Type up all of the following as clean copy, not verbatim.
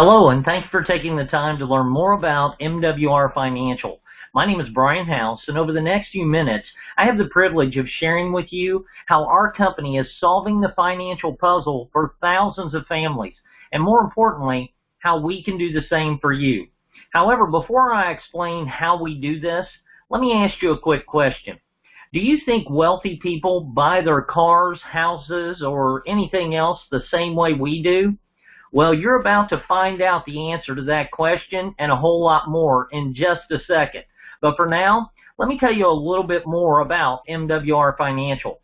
Hello, and thanks for taking the time to learn more about MWR Financial. My name is Brian House, and over the next few minutes, I have the privilege of sharing with you how our company is solving the financial puzzle for thousands of families, and more importantly, how we can do the same for you. However, before I explain how we do this, let me ask you a quick question. Do you think wealthy people buy their cars, houses, or anything else the same way we do? Well, you're about to find out the answer to that question and a whole lot more in just a second. But for now, let me tell you a little bit more about MWR Financial.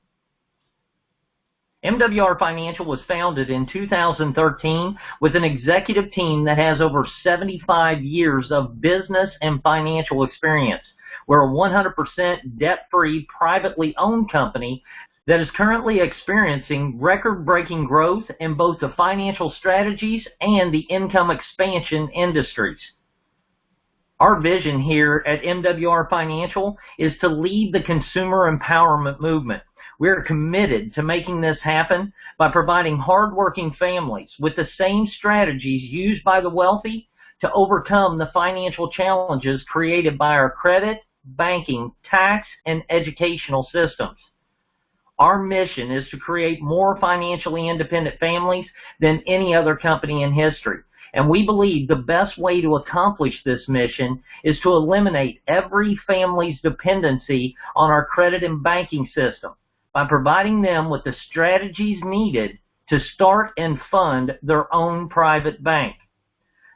MWR Financial was founded in 2013 with an executive team that has over 75 years of business and financial experience. We're a 100% debt-free, privately owned company that is currently experiencing record-breaking growth in both the financial strategies and the income expansion industries. Our vision here at MWR Financial is to lead the consumer empowerment movement. We're committed to making this happen by providing hardworking families with the same strategies used by the wealthy to overcome the financial challenges created by our credit, banking, tax, and educational systems. Our mission is to create more financially independent families than any other company in history. And we believe the best way to accomplish this mission is to eliminate every family's dependency on our credit and banking system by providing them with the strategies needed to start and fund their own private bank.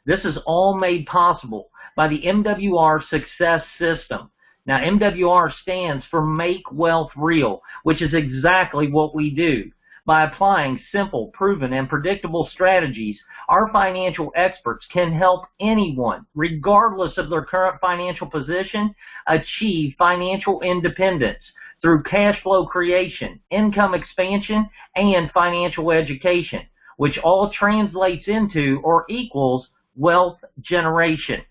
This is all made possible by the MWR Success System. Now, MWR stands for Make Wealth Real, which is exactly what we do. By applying simple, proven, and predictable strategies, our financial experts can help anyone, regardless of their current financial position, achieve financial independence through cash flow creation, income expansion, and financial education, which all translates into or equals wealth generation.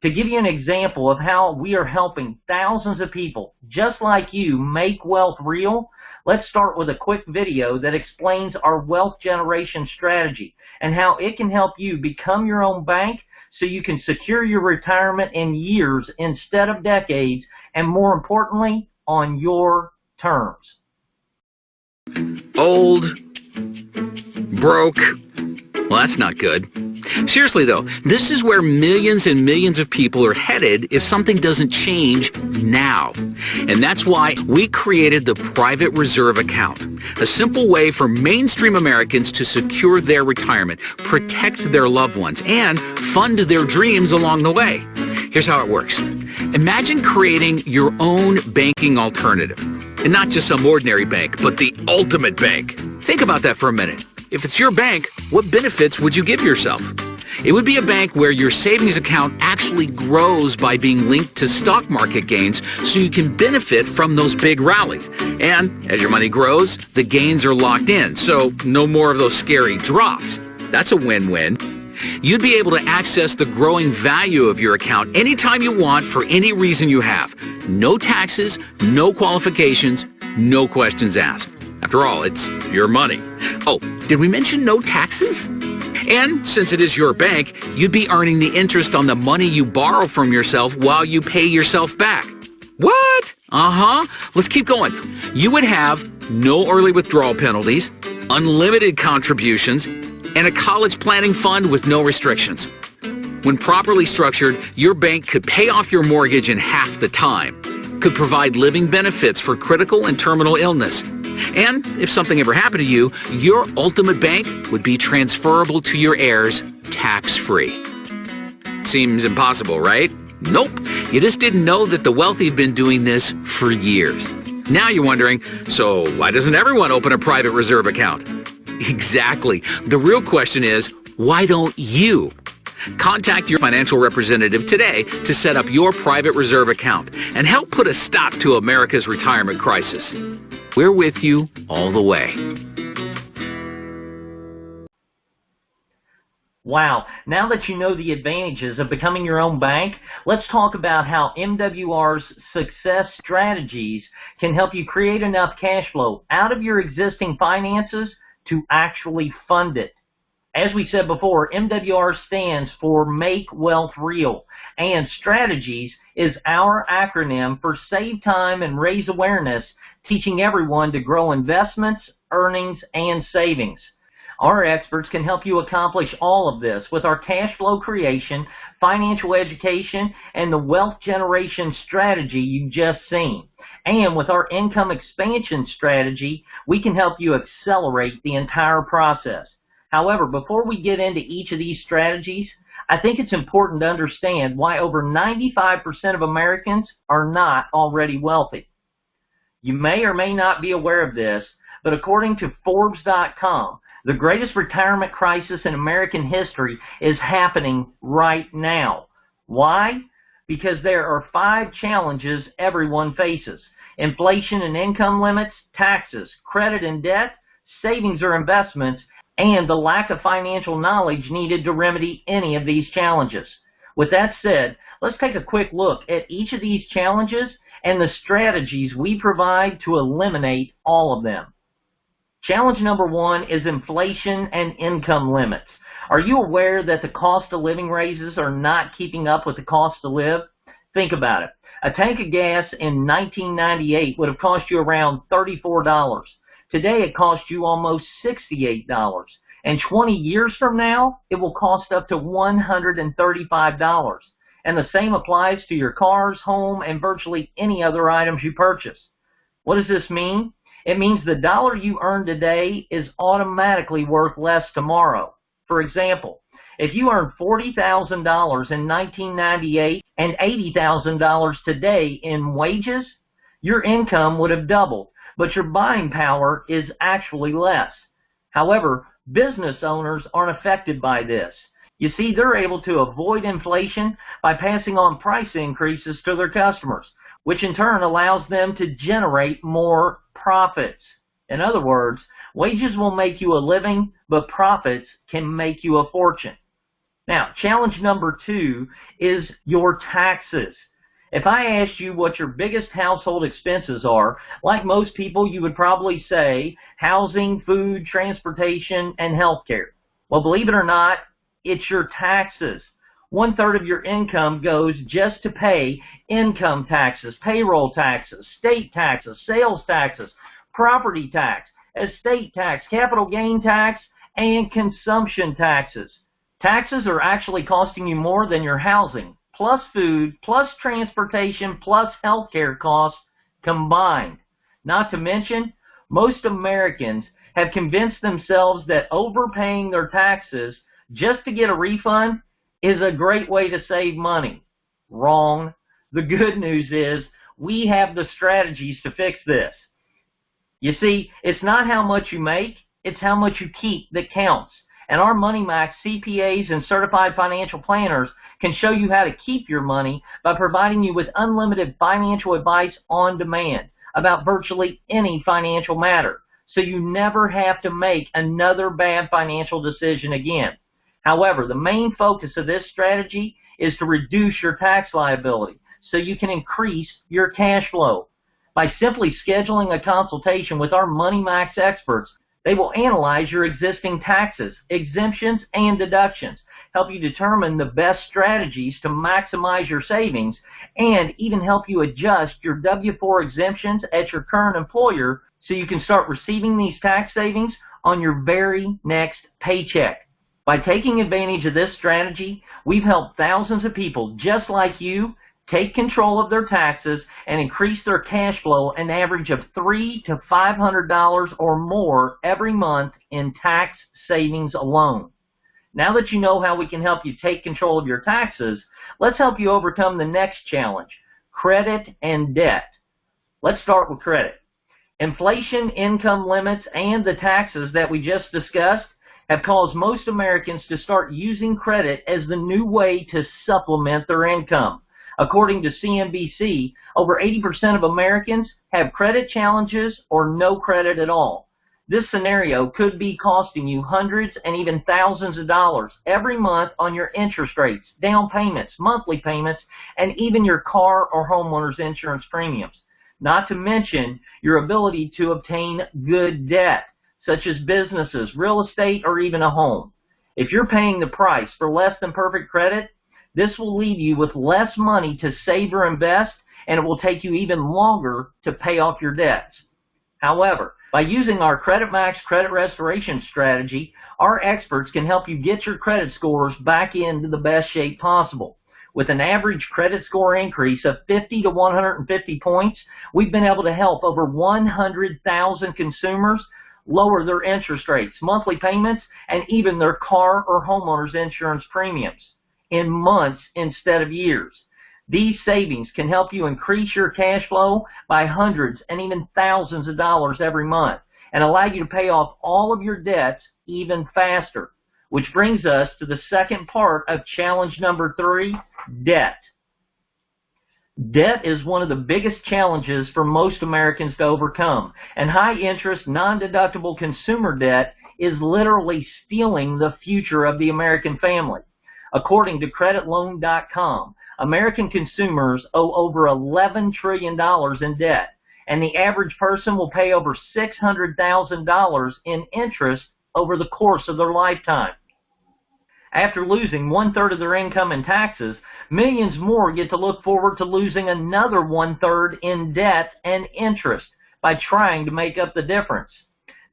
To give you an example of how we are helping thousands of people just like you make wealth real, let's start with a quick video that explains our wealth generation strategy and how it can help you become your own bank so you can secure your retirement in years instead of decades, and more importantly, on your terms. Old, broke, well, that's not good. Seriously though, this is where millions and millions of people are headed if something doesn't change now. And that's why we created the Private Reserve Account, a simple way for mainstream Americans to secure their retirement, protect their loved ones, and fund their dreams along the way. Here's how it works. Imagine creating your own banking alternative. And not just some ordinary bank, but the ultimate bank. Think about that for a minute. If it's your bank, what benefits would you give yourself? It would be a bank where your savings account actually grows by being linked to stock market gains so you can benefit from those big rallies. And as your money grows, the gains are locked in, so no more of those scary drops. That's a win-win. You'd be able to access the growing value of your account anytime you want for any reason you have. No taxes, no qualifications, no questions asked. After all, it's your money. Oh, did we mention no taxes? And since it is your bank, you'd be earning the interest on the money you borrow from yourself while you pay yourself back. What? Let's keep going. You would have no early withdrawal penalties, unlimited contributions, and a college planning fund with no restrictions. When properly structured, your bank could pay off your mortgage in half the time, could provide living benefits for critical and terminal illness. And if something ever happened to you, your ultimate bank would be transferable to your heirs tax-free. Seems impossible, right? Nope. You just didn't know that the wealthy have been doing this for years. Now you're wondering, so why doesn't everyone open a private reserve account? Exactly. The real question is, why don't you? Contact your financial representative today to set up your private reserve account and help put a stop to America's retirement crisis. We're with you all the way. Wow, now that you know the advantages of becoming your own bank, let's talk about how MWR's success strategies can help you create enough cash flow out of your existing finances to actually fund it. As we said before, MWR stands for Make Wealth Real, and strategies is our acronym for Save Time and Raise Awareness, teaching everyone to grow investments, earnings, and savings. Our experts can help you accomplish all of this with our cash flow creation, financial education, and the wealth generation strategy you've just seen. And with our income expansion strategy, we can help you accelerate the entire process. However, before we get into each of these strategies, I think it's important to understand why over 95% of Americans are not already wealthy. You may or may not be aware of this, but according to Forbes.com, the greatest retirement crisis in American history is happening right now. Why? Because there are 5 challenges everyone faces: inflation and income limits, taxes, credit and debt, savings or investments, and the lack of financial knowledge needed to remedy any of these challenges. With that said, let's take a quick look at each of these challenges and the strategies we provide to eliminate all of them. Challenge number 1 is inflation and income limits. Are you aware that the cost of living raises are not keeping up with the cost to live? Think about it. A tank of gas in 1998 would have cost you around $34. Today it costs you almost $68. And 20 years from now, it will cost up to $135. And the same applies to your cars, home, and virtually any other items you purchase. What does this mean? It means the dollar you earn today is automatically worth less tomorrow. For example, if you earned $40,000 in 1998 and $80,000 today in wages, your income would have doubled, but your buying power is actually less. However, business owners aren't affected by this. You see, they're able to avoid inflation by passing on price increases to their customers, which in turn allows them to generate more profits. In other words, wages will make you a living, but profits can make you a fortune. Now, challenge number 2 is your taxes. If I asked you what your biggest household expenses are, like most people, you would probably say housing, food, transportation, and healthcare. Well, believe it or not, it's your taxes. 1/3 of your income goes just to pay income taxes, payroll taxes, state taxes, sales taxes, property tax, estate tax, capital gain tax, and consumption taxes. Taxes are actually costing you more than your housing, plus food, plus transportation, plus healthcare costs combined. Not to mention, most Americans have convinced themselves that overpaying their taxes just to get a refund is a great way to save money. Wrong. The good news is we have the strategies to fix this. You see, it's not how much you make, it's how much you keep that counts. And our Money Max CPAs and certified financial planners can show you how to keep your money by providing you with unlimited financial advice on demand about virtually any financial matter, so you never have to make another bad financial decision again. However, the main focus of this strategy is to reduce your tax liability so you can increase your cash flow. By simply scheduling a consultation with our Money Max experts, they will analyze your existing taxes, exemptions, and deductions, help you determine the best strategies to maximize your savings, and even help you adjust your W-4 exemptions at your current employer so you can start receiving these tax savings on your very next paycheck. By taking advantage of this strategy, we've helped thousands of people just like you take control of their taxes and increase their cash flow an average of $300 to $500 or more every month in tax savings alone. Now that you know how we can help you take control of your taxes, let's help you overcome the next challenge, credit and debt. Let's start with credit. Inflation, income limits, and the taxes that we just discussed have caused most Americans to start using credit as the new way to supplement their income. According to CNBC, over 80% of Americans have credit challenges or no credit at all. This scenario could be costing you hundreds and even thousands of dollars every month on your interest rates, down payments, monthly payments, and even your car or homeowner's insurance premiums. Not to mention your ability to obtain good debt, such as businesses, real estate, or even a home. If you're paying the price for less than perfect credit, this will leave you with less money to save or invest, and it will take you even longer to pay off your debts. However, by using our Credit Max credit restoration strategy, our experts can help you get your credit scores back into the best shape possible. With an average credit score increase of 50 to 150 points, we've been able to help over 100,000 consumers lower their interest rates, monthly payments, and even their car or homeowner's insurance premiums in months instead of years. These savings can help you increase your cash flow by hundreds and even thousands of dollars every month and allow you to pay off all of your debts even faster. Which brings us to the second part of challenge number 3, debt. Debt is one of the biggest challenges for most Americans to overcome, and high-interest, non-deductible consumer debt is literally stealing the future of the American family. According to creditloan.com, American consumers owe over $11 trillion in debt, and the average person will pay over $600,000 in interest over the course of their lifetime. After losing 1/3 of their income in taxes, millions more get to look forward to losing another 1/3 in debt and interest by trying to make up the difference.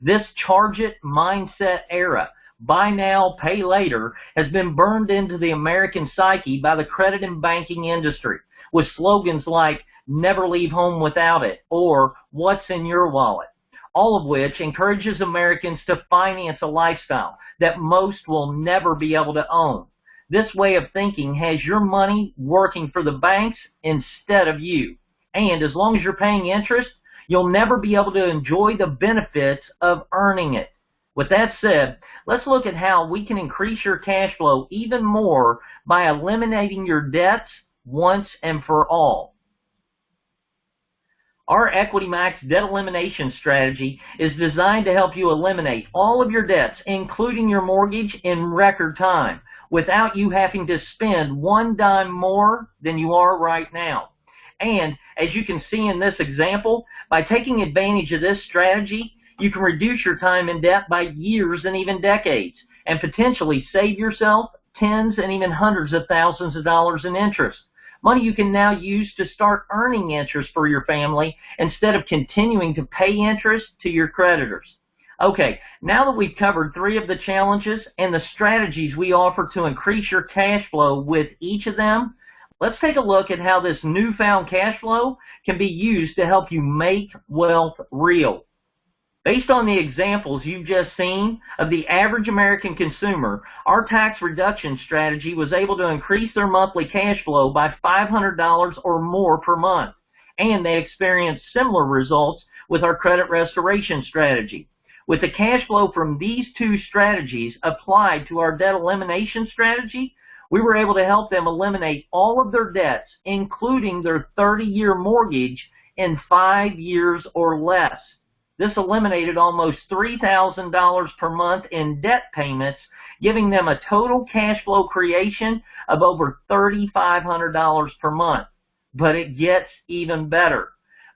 This charge-it mindset era, buy now, pay later, has been burned into the American psyche by the credit and banking industry with slogans like never leave home without it or what's in your wallet, all of which encourages Americans to finance a lifestyle that most will never be able to own. This way of thinking has your money working for the banks instead of you. And as long as you're paying interest, you'll never be able to enjoy the benefits of earning it. With that said, let's look at how we can increase your cash flow even more by eliminating your debts once and for all. Our Equity Max debt elimination strategy is designed to help you eliminate all of your debts, including your mortgage, in record time, without you having to spend one dime more than you are right now. And as you can see in this example, by taking advantage of this strategy, you can reduce your time in debt by years and even decades, and potentially save yourself tens and even hundreds of thousands of dollars in interest. Money you can now use to start earning interest for your family instead of continuing to pay interest to your creditors. Okay, now that we've covered 3 of the challenges and the strategies we offer to increase your cash flow with each of them, let's take a look at how this newfound cash flow can be used to help you make wealth real. Based on the examples you've just seen of the average American consumer, our tax reduction strategy was able to increase their monthly cash flow by $500 or more per month, and they experienced similar results with our credit restoration strategy. With the cash flow from these 2 strategies applied to our debt elimination strategy, we were able to help them eliminate all of their debts, including their 30-year mortgage, in 5 years or less. This eliminated almost $3,000 per month in debt payments, giving them a total cash flow creation of over $3,500 per month. But it gets even better.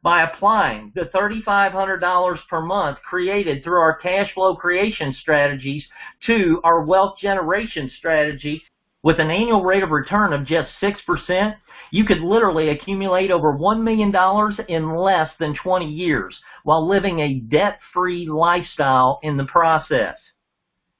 By applying the $3,500 per month created through our cash flow creation strategies to our wealth generation strategy, with an annual rate of return of just 6%, you could literally accumulate over $1 million in less than 20 years while living a debt-free lifestyle in the process.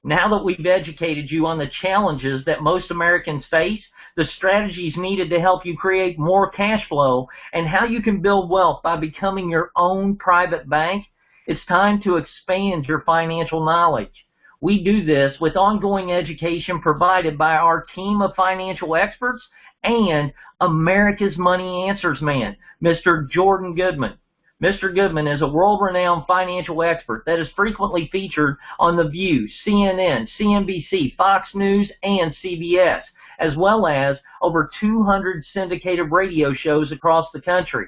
Now that we've educated you on the challenges that most Americans face, the strategies needed to help you create more cash flow, and how you can build wealth by becoming your own private bank, it's time to expand your financial knowledge. We do this with ongoing education provided by our team of financial experts and America's Money Answers man, Mr. Jordan Goodman. Mr. Goodman is a world-renowned financial expert that is frequently featured on The View, CNN, CNBC, Fox News, and CBS, as well as over 200 syndicated radio shows across the country.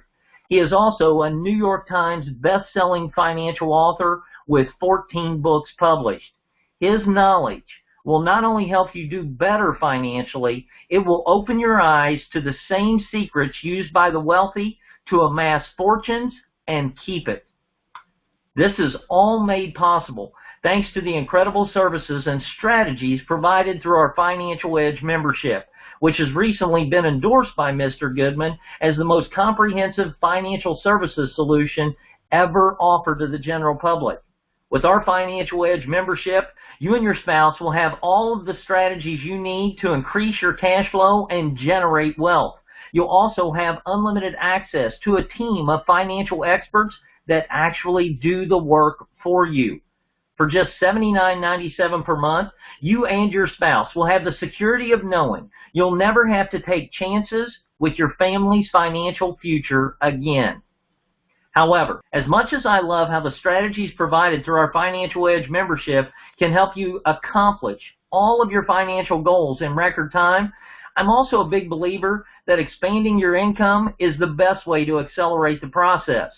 He is also a New York Times best-selling financial author with 14 books published. His knowledge will not only help you do better financially, it will open your eyes to the same secrets used by the wealthy to amass fortunes and keep it. This is all made possible thanks to the incredible services and strategies provided through our Financial Edge membership, which has recently been endorsed by Mr. Goodman as the most comprehensive financial services solution ever offered to the general public. With our Financial Edge membership, you and your spouse will have all of the strategies you need to increase your cash flow and generate wealth. You'll also have unlimited access to a team of financial experts that actually do the work for you. For just $79.97 per month, you and your spouse will have the security of knowing you'll never have to take chances with your family's financial future again. However, as much as I love how the strategies provided through our Financial Edge membership can help you accomplish all of your financial goals in record time, I'm also a big believer that expanding your income is the best way to accelerate the process.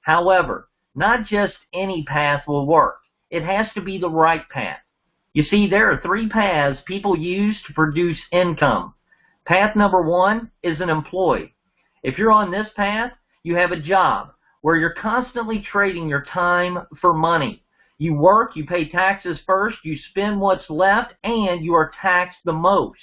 However, not just any path will work. It has to be the right path. You see, there are 3 paths people use to produce income. Path number 1 is an employee. If you're on this path, you have a job where you're constantly trading your time for money. You work, you pay taxes first, you spend what's left, and you are taxed the most.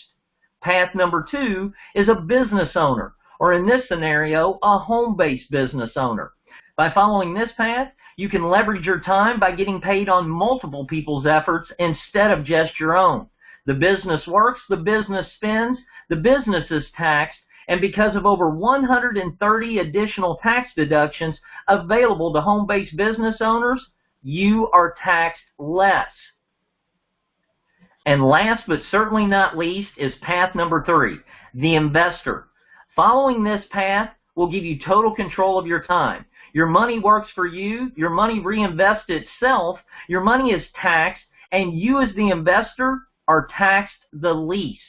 Path number 2 is a business owner, or in this scenario, a home-based business owner. By following this path, you can leverage your time by getting paid on multiple people's efforts instead of just your own. The business works, the business spends, the business is taxed, and because of over 130 additional tax deductions available to home-based business owners, you are taxed less. And last but certainly not least is path number 3, the investor. Following this path will give you total control of your time. Your money works for you, your money reinvests itself, your money is taxed, and you as the investor are taxed the least.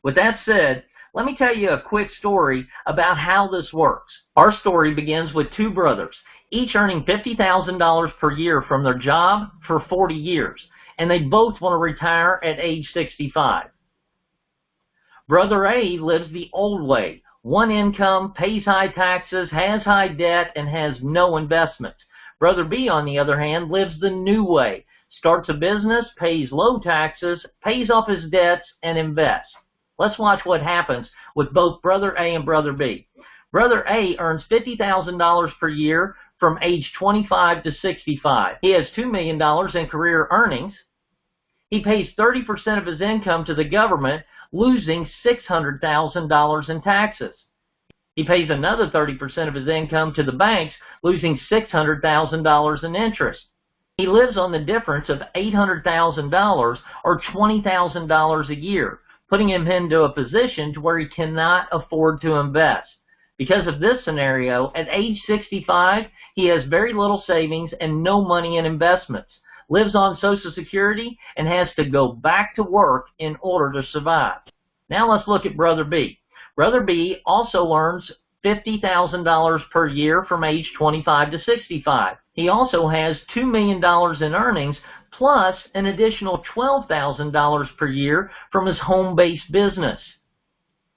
With that said, let me tell you a quick story about how this works. Our story begins with 2 brothers, each earning $50,000 per year from their job for 40 years, and they both want to retire at age 65. Brother A lives the old way. One income, pays high taxes, has high debt, and has no investments. Brother B, on the other hand, lives the new way. Starts a business, pays low taxes, pays off his debts, and invests. Let's watch what happens with both Brother A and Brother B. Brother A earns $50,000 per year from age 25 to 65. He has $2 million in career earnings. He pays 30% of his income to the government, losing $600,000 in taxes. He pays another 30% of his income to the banks, losing $600,000 in interest. He lives on the difference of $800,000 or $20,000 a year, putting him into a position to where he cannot afford to invest. Because of this scenario, at age 65, he has very little savings and no money in investments, lives on Social Security, and has to go back to work in order to survive. Now let's look at Brother B. Brother B also earns $50,000 per year from age 25 to 65. He also has $2 million in earnings, plus an additional $12,000 per year from his home-based business.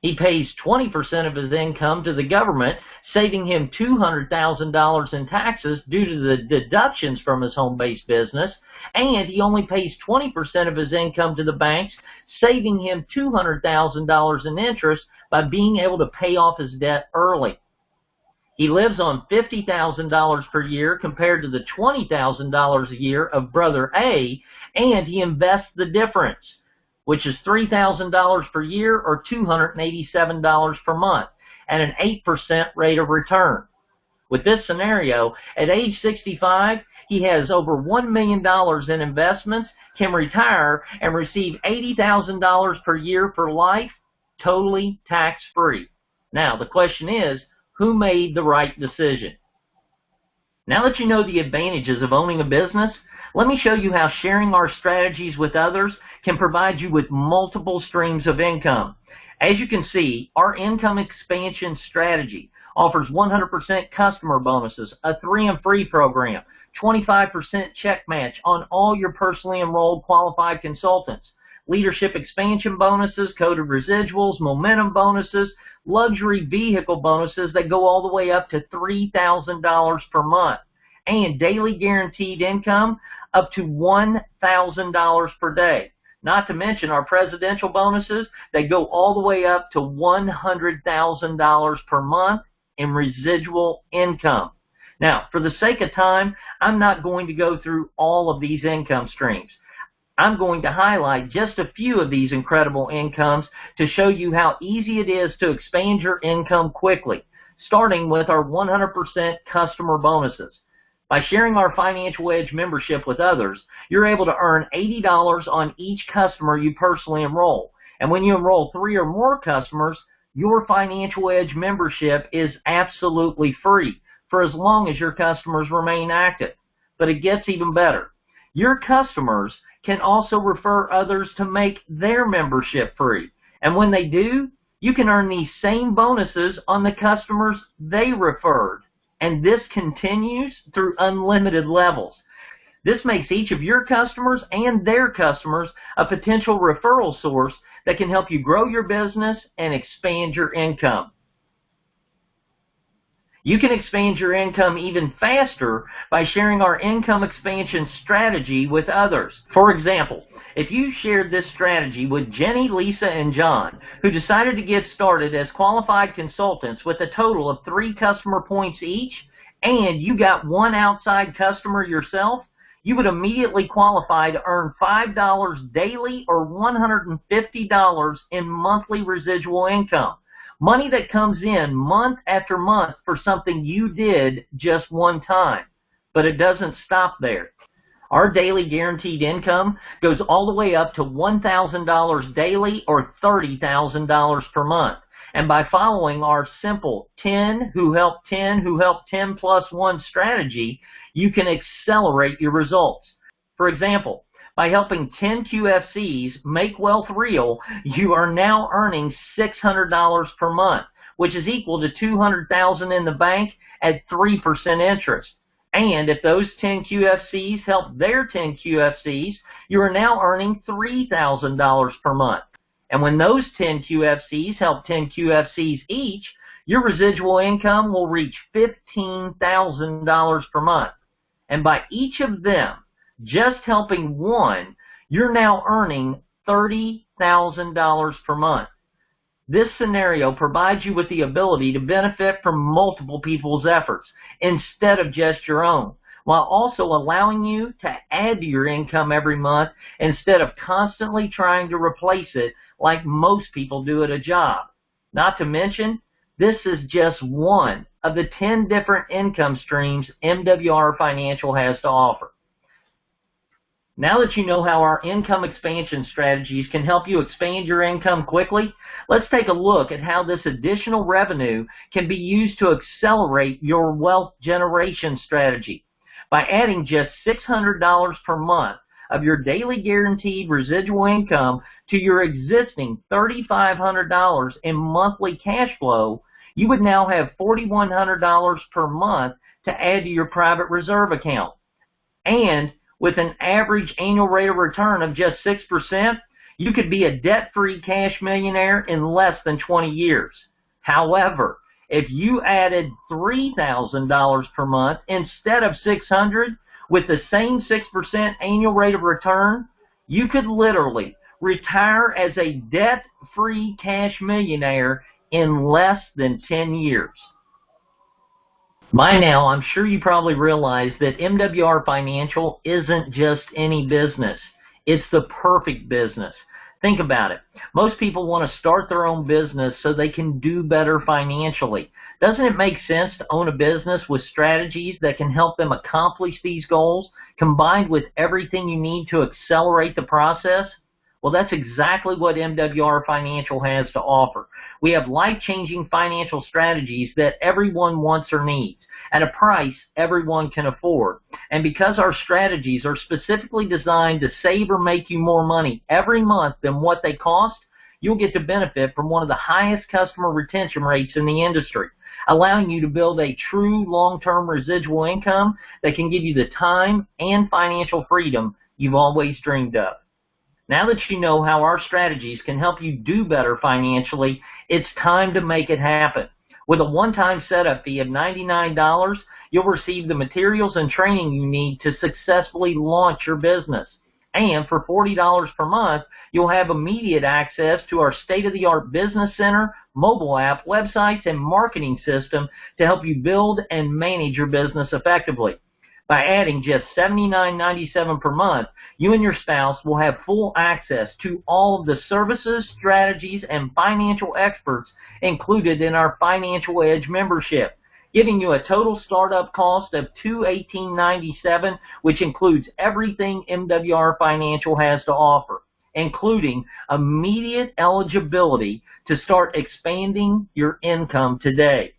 He pays 20% of his income to the government, saving him $200,000 in taxes due to the deductions from his home-based business, and he only pays 20% of his income to the banks, saving him $200,000 in interest by being able to pay off his debt early. He lives on $50,000 per year compared to the $20,000 a year of Brother A, and he invests the difference, which is $3,000 per year or $287 per month at an 8% rate of return. With this scenario, at age 65, he has over $1 million in investments, can retire, and receive $80,000 per year for life, totally tax-free. Now, the question is, who made the right decision? Now that you know the advantages of owning a business, let me show you how sharing our strategies with others can provide you with multiple streams of income. As you can see, our income expansion strategy offers 100% customer bonuses, a 3 and free program, 25% check match on all your personally enrolled qualified consultants, leadership expansion bonuses, coded residuals, momentum bonuses, luxury vehicle bonuses that go all the way up to $3,000 per month, and daily guaranteed income up to $1,000 per day. Not to mention our presidential bonuses that go all the way up to $100,000 per month in residual income. Now, for the sake of time, I'm not going to go through all of these income streams. I'm going to highlight just a few of these incredible incomes to show you how easy it is to expand your income quickly, starting with our 100% customer bonuses. By sharing our Financial Edge membership with others, you're able to earn $80 on each customer you personally enroll. And when you enroll 3 or more customers, your Financial Edge membership is absolutely free for as long as your customers remain active. But it gets even better. Your customers can also refer others to make their membership free. And when they do, you can earn these same bonuses on the customers they referred. And this continues through unlimited levels. This makes each of your customers and their customers a potential referral source that can help you grow your business and expand your income. You can expand your income even faster by sharing our income expansion strategy with others. For example, if you shared this strategy with Jenny, Lisa, and John, who decided to get started as qualified consultants with a total of 3 customer points each, and you got 1 outside customer yourself, you would immediately qualify to earn $5 daily or $150 in monthly residual income. Money that comes in month after month for something you did just one time. But it doesn't stop there. Our daily guaranteed income goes all the way up to $1,000 daily or $30,000 per month. And by following our simple 10 who help 10 who help 10 plus 1 strategy, you can accelerate your results. For example, by helping 10 QFCs make wealth real, you are now earning $600 per month, which is equal to $200,000 in the bank at 3% interest. And if those 10 QFCs help their 10 QFCs, you are now earning $3,000 per month. And when those 10 QFCs help 10 QFCs each, your residual income will reach $15,000 per month. And by each of them just helping one, you're now earning $30,000 per month. This scenario provides you with the ability to benefit from multiple people's efforts instead of just your own, while also allowing you to add to your income every month instead of constantly trying to replace it like most people do at a job. Not to mention, this is just one of the 10 different income streams MWR Financial has to offer. Now that you know how our income expansion strategies can help you expand your income quickly, let's take a look at how this additional revenue can be used to accelerate your wealth generation strategy. By adding just $600 per month of your daily guaranteed residual income to your existing $3,500 in monthly cash flow, you would now have $4,100 per month to add to your private reserve account. And with an average annual rate of return of just 6%, you could be a debt-free cash millionaire in less than 20 years. However, if you added $3,000 per month instead of $600 with the same 6% annual rate of return, you could literally retire as a debt-free cash millionaire in less than 10 years. By now, I'm sure you probably realize that MWR Financial isn't just any business. It's the perfect business. Think about it. Most people want to start their own business so they can do better financially. Doesn't it make sense to own a business with strategies that can help them accomplish these goals, combined with everything you need to accelerate the process? Well, that's exactly what MWR Financial has to offer. We have life-changing financial strategies that everyone wants or needs at a price everyone can afford. And because our strategies are specifically designed to save or make you more money every month than what they cost, you'll get to benefit from one of the highest customer retention rates in the industry, allowing you to build a true long-term residual income that can give you the time and financial freedom you've always dreamed of. Now that you know how our strategies can help you do better financially, it's time to make it happen. With a one-time setup fee of $99, You'll receive the materials and training you need to successfully launch your business. And for $40 per month, you'll have immediate access to our state-of-the-art business center, mobile app, websites, and marketing system to help you build and manage your business effectively. By adding just $79.97 per month, you and your spouse will have full access to all of the services, strategies, and financial experts included in our Financial Edge membership, giving you a total startup cost of $218.97, which includes everything MWR Financial has to offer, including immediate eligibility to start expanding your income today.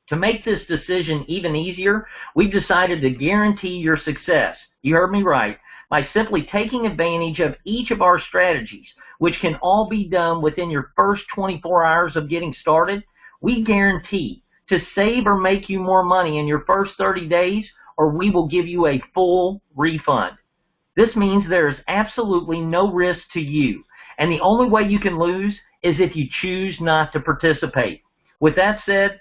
To make this decision even easier, we've decided to guarantee your success. You heard me right. By simply taking advantage of each of our strategies, which can all be done within your first 24 hours of getting started, we guarantee to save or make you more money in your first 30 days, or we will give you a full refund. This means there is absolutely no risk to you, and the only way you can lose is if you choose not to participate. With that said,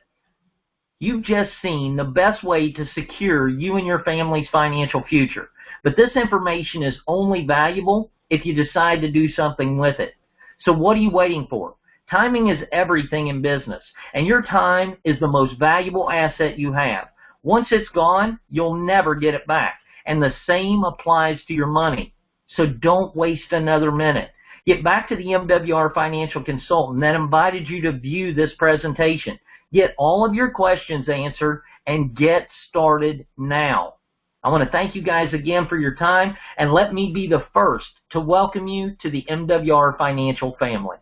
you've just seen the best way to secure you and your family's financial future. But this information is only valuable if you decide to do something with it. So what are you waiting for? Timing is everything in business, and your time is the most valuable asset you have. Once it's gone, you'll never get it back, and the same applies to your money. So don't waste another minute. Get back to the MWR Financial Consultant that invited you to view this presentation. Get all of your questions answered and get started now. I want to thank you guys again for your time, and let me be the first to welcome you to the MWR Financial family.